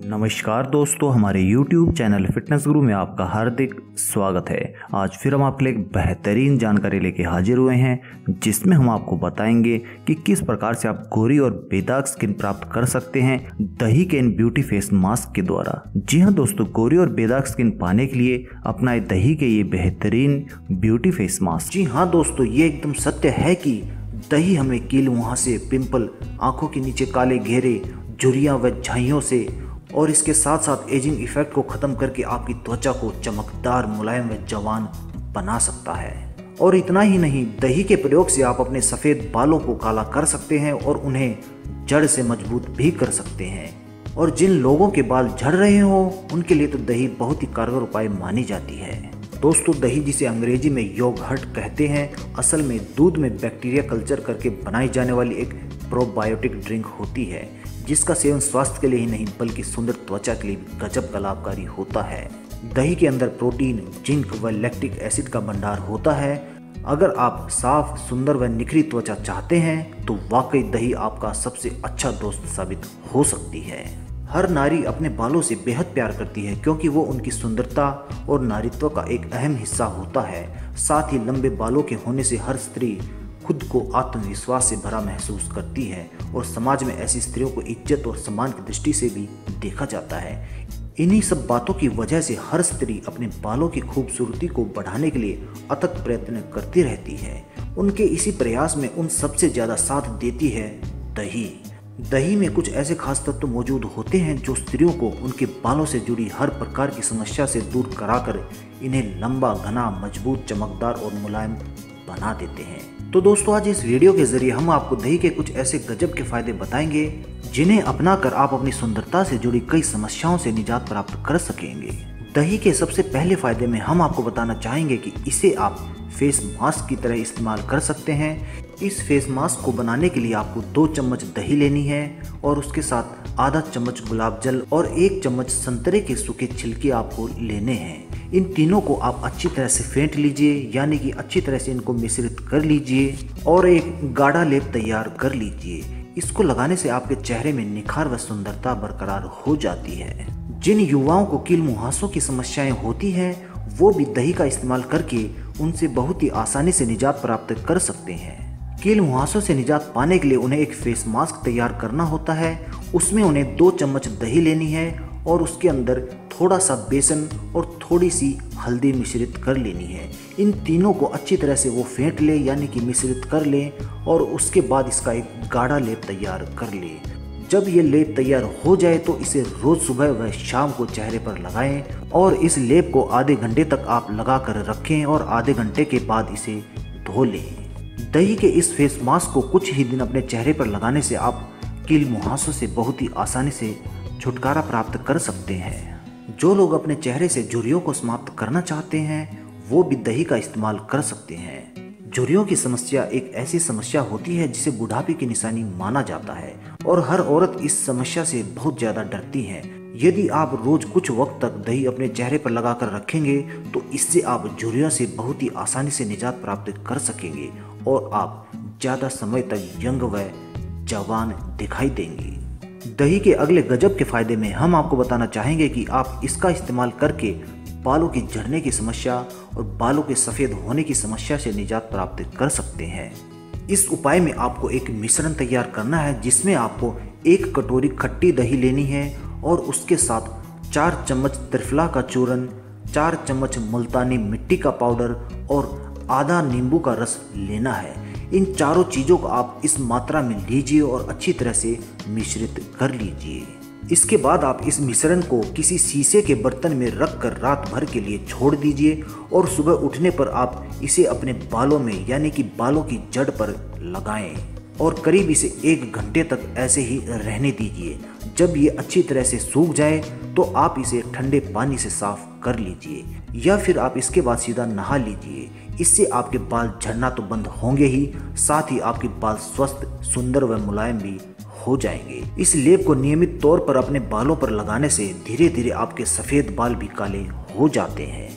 नमस्कार दोस्तों, हमारे YouTube चैनल फिटनेस गुरु में आपका हार्दिक स्वागत है। आज फिर हम आपके लिए एक बेहतरीन जानकारी लेके हाजिर हुए हैं, जिसमें हम आपको बताएंगे कि किस प्रकार से आप गोरी और बेदाग स्किन प्राप्त कर सकते हैं दही के इन ब्यूटी फेस मास्क के द्वारा। जी हाँ दोस्तों, गोरी और बेदाग स्किन पाने के लिए अपनाए दही के ये बेहतरीन ब्यूटी फेस मास्क। जी हाँ दोस्तों, ये एकदम सत्य है कि दही हमें कील मुहासे, पिंपल, आंखों के नीचे काले घेरे, झुर्रियां व झाइयों से और इसके साथ साथ एजिंग इफेक्ट को खत्म करके आपकी त्वचा को चमकदार, मुलायम व जवान बना सकता है। और इतना ही नहीं, दही के प्रयोग से आप अपने सफ़ेद बालों को काला कर सकते हैं और उन्हें जड़ से मजबूत भी कर सकते हैं। और जिन लोगों के बाल झड़ रहे हो उनके लिए तो दही बहुत ही कारगर उपाय मानी जाती है। दोस्तों, दही जिसे अंग्रेजी में योगर्ट कहते हैं, असल में दूध में बैक्टीरिया कल्चर करके बनाई जाने वाली एक प्रोबायोटिक ड्रिंक होती है, जिसका सेवन स्वास्थ्य के लिए ही नहीं बल्कि सुंदर त्वचा के लिए भी गजब का लाभकारी होता है। दही के अंदर प्रोटीन, जिंक व लैक्टिक एसिड का भंडार होता है। अगर आप साफ, सुंदर व निखरी त्वचा चाहते हैं तो वाकई दही आपका सबसे अच्छा दोस्त साबित हो सकती है। हर नारी अपने बालों से बेहद प्यार करती है, क्योंकि वो उनकी सुंदरता और नारीत्व का एक अहम हिस्सा होता है। साथ ही लंबे बालों के होने से हर स्त्री खुद को आत्मविश्वास से भरा महसूस करती है और समाज में ऐसी स्त्रियों को इज्जत और सम्मान की दृष्टि से भी देखा जाता है। इन्हीं सब बातों की वजह से हर स्त्री अपने बालों की खूबसूरती को बढ़ाने के लिए अथक प्रयत्न करती रहती है। उनके इसी प्रयास में उन सबसे ज्यादा साथ देती है दही। दही में कुछ ऐसे खास तत्व मौजूद होते हैं जो स्त्रियों को उनके बालों से जुड़ी हर प्रकार की समस्या से दूर कराकर इन्हें लंबा, घना, मजबूत, चमकदार और मुलायम बना देते हैं। तो दोस्तों, आज इस वीडियो के जरिए हम आपको दही के कुछ ऐसे गजब के फायदे बताएंगे जिन्हें अपनाकर आप अपनी सुंदरता से जुड़ी कई समस्याओं से निजात प्राप्त कर सकेंगे। दही के सबसे पहले फायदे में हम आपको बताना चाहेंगे कि इसे आप फेस मास्क की तरह इस्तेमाल कर सकते हैं। इस फेस मास्क को बनाने के लिए आपको 2 चम्मच दही लेनी है और उसके साथ आधा चम्मच गुलाब जल और 1 चम्मच संतरे के सूखे छिलके आपको लेने हैं। इन तीनों को आप अच्छी तरह से फेंट लीजिए, यानी कि अच्छी तरह से इनको मिश्रित कर लीजिए और एक गाढ़ा लेप तैयार कर लीजिए। इसको लगाने से आपके चेहरे में निखार व सुंदरता बरकरार हो जाती है। जिन युवाओं को कील मुहासों की समस्याएं होती हैं, वो भी दही का इस्तेमाल करके उनसे बहुत ही आसानी से निजात प्राप्त कर सकते हैं। कील मुहासों से निजात पाने के लिए उन्हें एक फेस मास्क तैयार करना होता है। उसमें उन्हें 2 चम्मच दही लेनी है और उसके अंदर थोड़ा सा बेसन और थोड़ी सी हल्दी मिश्रित कर लेनी है। इन तीनों को अच्छी तरह से वो फेंट ले, यानी कि मिश्रित कर लें और उसके बाद इसका एक गाढ़ा लेप तैयार कर ले। जब ये लेप तैयार हो जाए तो इसे रोज सुबह व शाम को चेहरे पर लगाएं और इस लेप को आधे घंटे तक आप लगा कर रखें और आधे घंटे के बाद इसे धो लें। दही के इस फेस मास्क को कुछ ही दिन अपने चेहरे पर लगाने से आप कील मुहासों से बहुत ही आसानी से छुटकारा प्राप्त कर सकते हैं। जो लोग अपने चेहरे से झुर्रियों को समाप्त करना चाहते हैं, वो भी दही का इस्तेमाल कर सकते हैं। झुर्रियों की समस्या एक ऐसी समस्या होती है जिसे बुढ़ापे की निशानी माना जाता है और हर औरत इस समस्या से बहुत ज्यादा डरती है। यदि आप रोज कुछ वक्त तक दही अपने चेहरे पर लगाकर रखेंगे तो इससे आप झुर्रियों से बहुत ही आसानी से निजात प्राप्त कर सकेंगे और आप ज्यादा समय तक यंग व जवान दिखाई देंगे। दही के अगले गजब के फायदे में हम आपको बताना चाहेंगे कि आप इसका इस्तेमाल करके बालों के झड़ने की समस्या और बालों के सफ़ेद होने की समस्या से निजात प्राप्त कर सकते हैं। इस उपाय में आपको एक मिश्रण तैयार करना है, जिसमें आपको 1 कटोरी खट्टी दही लेनी है और उसके साथ 4 चम्मच त्रिफला का चूरन, 4 चम्मच मुल्तानी मिट्टी का पाउडर और आधा नींबू का रस लेना है। इन चारों चीज़ों को आप इस मात्रा में लीजिए और अच्छी तरह से मिश्रित कर लीजिए। इसके बाद आप इस मिश्रण को किसी शीशे के बर्तन में रखकर रात भर के लिए छोड़ दीजिए और सुबह उठने पर आप इसे अपने बालों में, यानी कि बालों की जड़ पर लगाएं और करीब इसे 1 घंटे तक ऐसे ही रहने दीजिए। जब ये अच्छी तरह से सूख जाए तो आप इसे ठंडे पानी से साफ कर लीजिए या फिर आप इसके बाद सीधा नहा लीजिए। इससे आपके बाल झड़ना तो बंद होंगे ही, साथ ही आपके बाल स्वस्थ, सुंदर व मुलायम भी हो जाएंगे। इस लेप को नियमित तौर पर अपने बालों पर लगाने से धीरे धीरे आपके सफ़ेद बाल भी काले हो जाते हैं।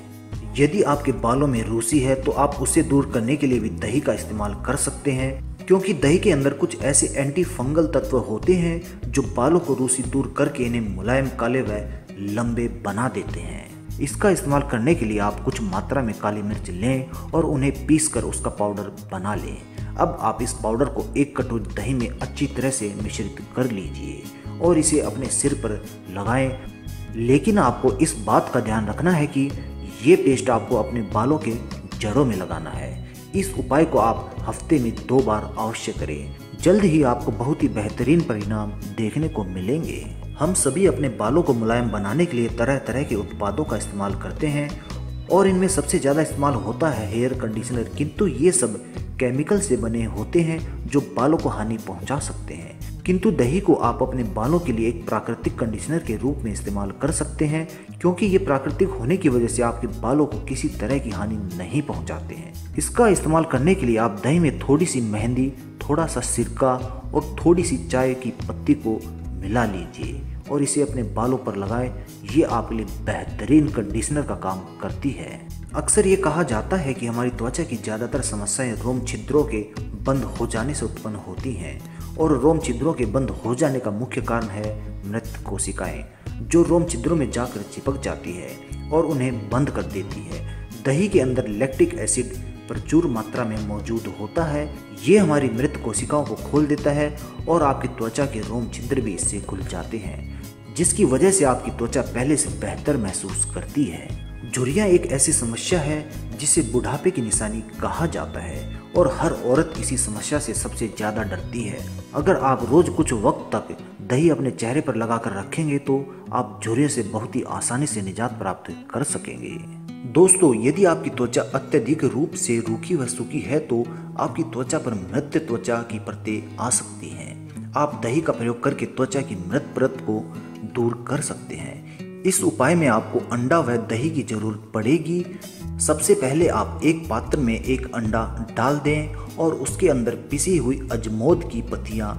यदि आपके बालों में रूसी है तो आप उसे दूर करने के लिए भी दही का इस्तेमाल कर सकते हैं। क्योंकि दही के अंदर कुछ ऐसे एंटी फंगल तत्व होते हैं जो बालों को रूसी दूर करके इन्हें मुलायम, काले व लंबे बना देते हैं। इसका इस्तेमाल करने के लिए आप कुछ मात्रा में काली मिर्च लें और उन्हें पीसकर उसका पाउडर बना लें। अब आप इस पाउडर को 1 कटोरी दही में अच्छी तरह से मिश्रित कर लीजिए और इसे अपने सिर पर लगाएं। लेकिन आपको इस बात का ध्यान रखना है कि ये पेस्ट आपको अपने बालों के जड़ों में लगाना है। इस उपाय को आप हफ्ते में 2 बार अवश्य करें। जल्द ही आपको बहुत ही बेहतरीन परिणाम देखने को मिलेंगे। हम सभी अपने बालों को मुलायम बनाने के लिए तरह तरह के उत्पादों का इस्तेमाल करते हैं और इनमें सबसे ज़्यादा इस्तेमाल होता है हेयर कंडीशनर, किंतु ये सब केमिकल से बने होते हैं जो बालों को हानि पहुंचा सकते हैं। किंतु दही को आप अपने बालों के लिए एक प्राकृतिक कंडीशनर के रूप में इस्तेमाल कर सकते हैं, क्योंकि ये प्राकृतिक होने की वजह से आपके बालों को किसी तरह की हानि नहीं पहुंचाते हैं। इसका इस्तेमाल करने के लिए आप दही में थोड़ी सी मेहंदी, थोड़ा सा सिरका और थोड़ी सी चाय की पत्ती को मिला लीजिए और इसे अपने बालों पर लगाएं। ये आपके लिए बेहतरीन कंडीशनर का काम करती है। अक्सर ये कहा जाता है कि हमारी त्वचा की ज़्यादातर समस्याएं रोम छिद्रों के बंद हो जाने से उत्पन्न होती हैं और रोम छिद्रों के बंद हो जाने का मुख्य कारण है मृत कोशिकाएं, जो रोम छिद्रों में जाकर चिपक जाती है और उन्हें बंद कर देती है। दही के अंदर लैक्टिक एसिड प्रचुर मात्रा में मौजूद होता है। ये हमारी मृत कोशिकाओं को खोल देता है और आपकी त्वचा के रोम छिद्र भी इससे खुल जाते हैं, जिसकी वजह से आपकी त्वचा पहले से बेहतर महसूस करती है। झुर्रियाँ एक ऐसी समस्या है जिसे बुढ़ापे की निशानी कहा जाता है और हर औरत इसी समस्या से सबसे ज़्यादा डरती है। अगर आप रोज कुछ वक्त तक दही अपने चेहरे पर लगाकर रखेंगे तो आप झुर्रियों से बहुत ही आसानी से निजात प्राप्त कर सकेंगे। दोस्तों, यदि आपकी त्वचा अत्यधिक रूप से रूखी व सूखी है तो आपकी त्वचा पर मृत त्वचा की परतें आ सकती हैं। आप दही का प्रयोग करके त्वचा की मृत परत को दूर कर सकते हैं। इस उपाय में आपको अंडा व दही की जरूरत पड़ेगी। सबसे पहले आप एक पात्र में एक अंडा डाल दें और उसके अंदर पिसी हुई अजमोद की पत्तियां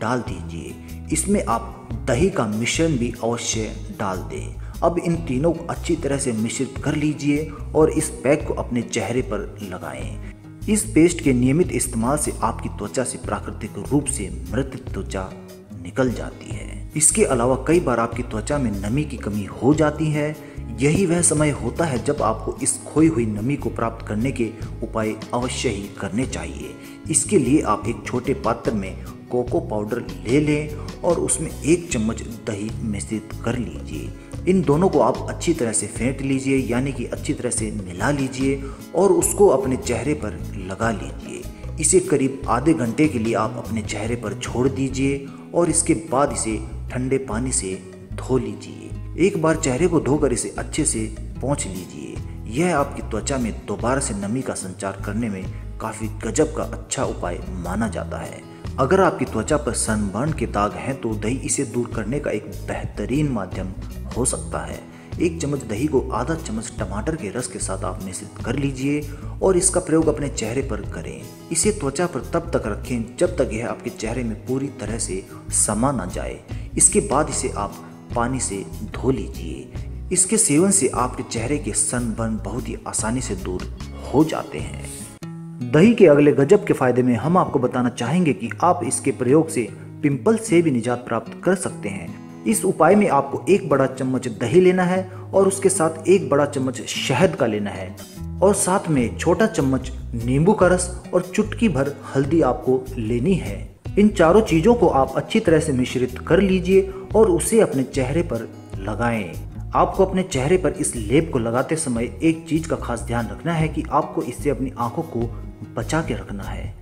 डाल दीजिए। इसमें आप दही का मिश्रण भी अवश्य डाल दें। अब इन तीनों को अच्छी तरह से मिश्रित कर लीजिए और इस पैक को अपने चेहरे पर लगाएं। इस पेस्ट के नियमित इस्तेमाल से आपकी त्वचा से प्राकृतिक रूप से मृत त्वचा निकल जाती है। इसके अलावा कई बार आपकी त्वचा में नमी की कमी हो जाती है। यही वह समय होता है जब आपको इस खोई हुई नमी को प्राप्त करने के उपाय अवश्य ही करने चाहिए। इसके लिए आप एक छोटे पात्र में कोको पाउडर ले लें और उसमें 1 चम्मच दही मिश्रित कर लीजिए। इन दोनों को आप अच्छी तरह से फेंट लीजिए, यानी कि अच्छी तरह से मिला लीजिए और उसको अपने चेहरे पर लगा लीजिए। इसे करीब आधे घंटे के लिए आप अपने चेहरे पर छोड़ दीजिए और इसके बाद इसे ठंडे पानी से धो लीजिए। एक बार चेहरे को धोकर इसे अच्छे से पोंछ लीजिए। यह आपकी त्वचा में दोबारा से नमी का संचार करने में काफ़ी गजब का अच्छा उपाय माना जाता है। अगर आपकी त्वचा पर सनबर्न के दाग हैं तो दही इसे दूर करने का एक बेहतरीन माध्यम हो सकता है। 1 चम्मच दही को आधा चम्मच टमाटर के रस के साथ आप मिश्रित कर लीजिए और इसका प्रयोग अपने चेहरे पर करें। इसे त्वचा पर तब तक रखें जब तक यह आपके चेहरे में पूरी तरह से समा ना जाए। इसके बाद इसे आप पानी से धो लीजिए। इसके सेवन से आपके चेहरे के सनबर्न बहुत ही आसानी से दूर हो जाते हैं। दही के अगले गजब के फायदे में हम आपको बताना चाहेंगे कि आप इसके प्रयोग से पिंपल से भी निजात प्राप्त कर सकते हैं। इस उपाय में आपको 1 बड़ा चम्मच दही लेना है और उसके साथ 1 बड़ा चम्मच शहद का लेना है और साथ में छोटा चम्मच नींबू का रस और चुटकी भर हल्दी आपको लेनी है। इन चारों चीजों को आप अच्छी तरह से मिश्रित कर लीजिए और उसे अपने चेहरे पर लगाएं। आपको अपने चेहरे पर इस लेप को लगाते समय एक चीज का खास ध्यान रखना है कि आपको इससे अपनी आंखों को बचा के रखना है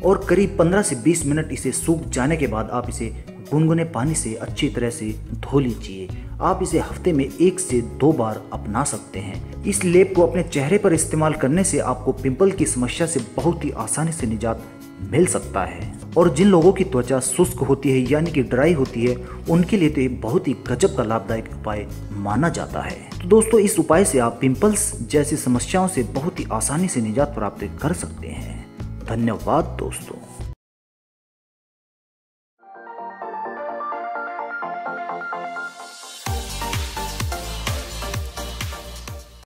और करीब 15 से 20 मिनट इसे सूख जाने के बाद आप इसे गुनगुने पानी से अच्छी तरह से धो लीजिए। आप इसे हफ्ते में 1 से 2 बार अपना सकते हैं। इस लेप को अपने चेहरे पर इस्तेमाल करने से आपको पिंपल की समस्या से बहुत ही आसानी से निजात मिल सकता है। और जिन लोगों की त्वचा शुष्क होती है यानी कि ड्राई होती है, उनके लिए तो ये बहुत ही गजब का लाभदायक उपाय माना जाता है। तो दोस्तों, इस उपाय से आप पिंपल्स जैसी समस्याओं से बहुत ही आसानी से निजात प्राप्त कर सकते हैं। धन्यवाद दोस्तों।